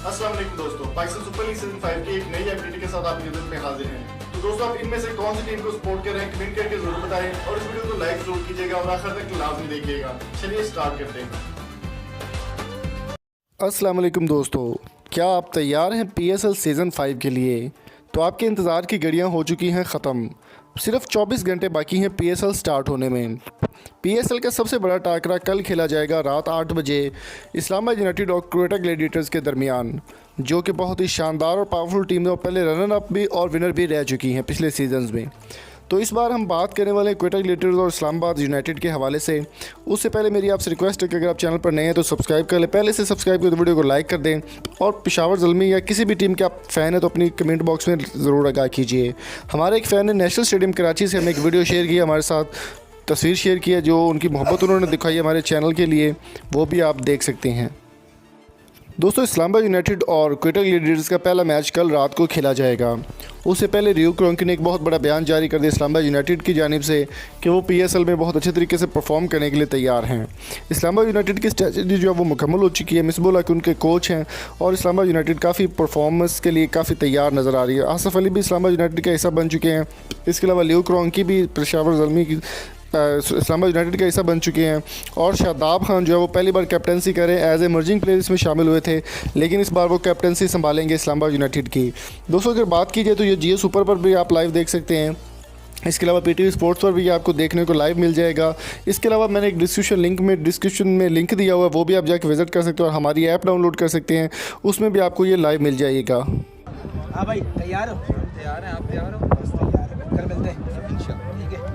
अस्सलाम वालेकुम दोस्तों, पाकिस्तान सुपर लीग सीजन 5 की एक नई अपडेट के साथ आपकी खिदमत में हाजिर हैं। तो दोस्तों, आप इनमें से कौन सी टीम को सपोर्ट कर रहे हैं कमेंट करके जरूर बताएं और इस वीडियो को लाइक जरूर कीजिएगा और आखिर तक लाजमी देखिएगा। चलिए स्टार्ट करते हैं। अस्सलाम वालेकुम दोस्तों, क्या आप तैयार हैं PSL सीज़न 5 के लिए? तो आपके इंतज़ार की घड़ियां हो चुकी हैं ख़त्म। सिर्फ 24 घंटे बाकी हैं PSL स्टार्ट होने में। PSL का सबसे बड़ा टाकरा कल खेला जाएगा रात 8 बजे इस्लामाबाद यूनाइटेड और क्वेटा ग्लैडिएटर्स के दरमियान, जो कि बहुत ही शानदार और पावरफुल टीम है और पहले रनर अप भी और विनर भी रह चुकी हैं पिछले सीजन्स में। तो इस बार हम बात करने वाले हैं क्वेटा ग्लैडिएटर्स और इस्लामाबाद यूनाइटेड के हवाले से। उससे पहले मेरी आपसे रिक्वेस्ट है कि अगर आप चैनल पर नए हैं तो सब्सक्राइब कर लें, पहले से सब्सक्राइब कर वीडियो को लाइक कर दें और पेशावर ज़ल्मी या किसी भी टीम के आप फ़ैन हैं तो अपनी कमेंट बॉक्स में ज़रूर आगाह कीजिए। हमारे एक फ़ैन ने नेशनल स्टेडियम कराची से हमें एक वीडियो शेयर की, हमारे साथ तस्वीर शेयर की है, जो उनकी मोहब्बत उन्होंने दिखाई हमारे चैनल के लिए, वो भी आप देख सकते हैं। दोस्तों, इस्लामाबाद यूनाइटेड और क्वेटा ग्लैडिएटर्स का पहला मैच कल रात को खेला जाएगा। उससे पहले रियो क्रोंकी ने एक बहुत बड़ा बयान जारी कर दिया इस्लामाबाद यूनाइटेड की जानिब से कि वो PSL में बहुत अच्छे तरीके से परफॉर्म करने के लिए तैयार हैं। इस्लामाबाद यूनाइटेड की स्ट्रेटजी जो है वो मुकम्मल हो चुकी है। मिसबुल हक उनके कोच हैं और इस्लामाबाद यूनाइटेड काफ़ी परफॉर्मेंस के लिए काफ़ी तैयार नज़र आ रही है। आसिफ अली भी इस्लामाबाद यूनाइटेड का हिस्सा बन चुके हैं। इसके अलावा रियो क्रोंकी भी पेशावर ज़ल्मी की इस्लामाबाद यूनाइटेड का हिस्सा बन चुके हैं और शादाब खान जो है वो पहली बार कैप्टनसी करें एज एमर्जिंग प्लेयर इसमें शामिल हुए थे, लेकिन इस बार वो कैप्टनसी संभालेंगे इस्लामाबाद यूनाइटेड की। दोस्तों, अगर बात की जाए तो ये जियो सुपर पर भी आप लाइव देख सकते हैं। इसके अलावा PTV स्पोर्ट्स पर भी आपको देखने को लाइव मिल जाएगा। इसके अलावा मैंने एक डिस्क्रिप्शन में लिंक दिया हुआ है, वो भी आप जाकर विज़िट कर सकते हो और हमारी ऐप डाउनलोड कर सकते हैं, उसमें भी आपको ये लाइव मिल जाएगा। हाँ भाई, तैयार हो? तैयार हैं, आप तैयार हो? बस तैयार है, कल मिलते हैं इंशाल्लाह। ठीक है।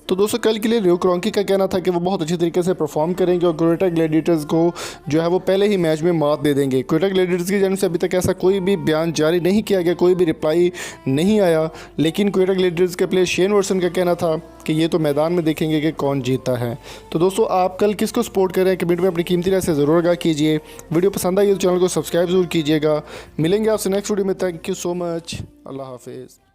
तो दोस्तों, कल के लिए रियो क्रोंकी का कहना था कि वो बहुत अच्छे तरीके से परफॉर्म करेंगे और क्वेटा ग्लैडिएटर्स को जो है वो पहले ही मैच में मात दे देंगे। क्वेटा ग्लैडिएटर्स की जानिब से अभी तक ऐसा कोई भी बयान जारी नहीं किया गया, कोई भी रिप्लाई नहीं आया, लेकिन क्वेटा ग्लैडिएटर्स के प्लेयर शेन वॉटसन का कहना था कि ये तो मैदान में देखेंगे कि कौन जीतता है। तो दोस्तों, आप कल किसको सपोर्ट करें कमेंट में अपनी कीमती राय से ज़रूर आगाह कीजिए। वीडियो पसंद आई तो चैनल को सब्सक्राइब ज़रूर कीजिएगा। मिलेंगे आपसे नेक्स्ट वीडियो में। Thank you so much. Allah हाफिज़।